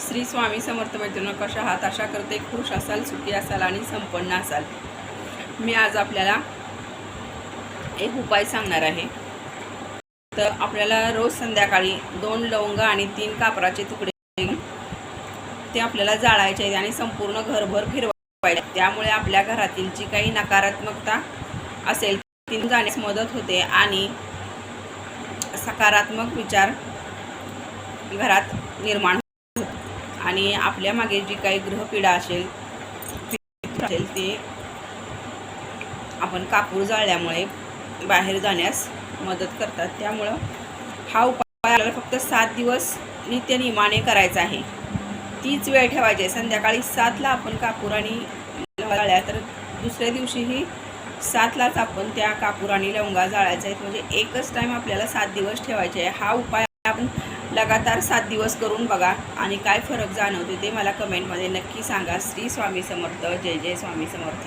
श्री स्वामी समर्थ मैत्रिणी, कशा आहात? आशा करते खुश असाल, सुखी असाल आणि संपन्न असाल। मी आज आपल्याला एक उपाय सांगणार आहे। तर आपल्याला रोज संध्याकाळी 2 लवंग आणि 3 कापराचे तुकडे ते आपल्याला जाळायचे आहेत आणि संपूर्ण घरभर फिरवायचे। त्यामुळे आपल्या घरातील जी काही नकारात्मकता असेल ती जाण्यास मदत होते आणि सकारात्मक विचार घरात निर्माण आणि आपल्या मागे जी काही ग्रहपीडा असेल ते आपण कापूर जाळल्यामुळे बाहेर जाण्यास मदत करतात। त्यामुळे हा उपाय आपल्याला फक्त 7 दिवस नित्यनियमाने करायचा आहे। तीच वेळ ठेवायची आहे। संध्याकाळी 7ला आपण कापूर आणि जाळल्या तर दुसऱ्या दिवशीही 7लाच आपण त्या कापूर आणि लवंगा जाळायच्या आहेत। म्हणजे एकच टाइम आपल्याला 7 दिवस ठेवायचे आहे। हा उपाय आपण लगातार 7 दिवस करून बघा आणि काय फरक जाणवते ते मला कमेंटमध्ये नक्की सांगा। श्री स्वामी समर्थ। जय जय स्वामी समर्थ।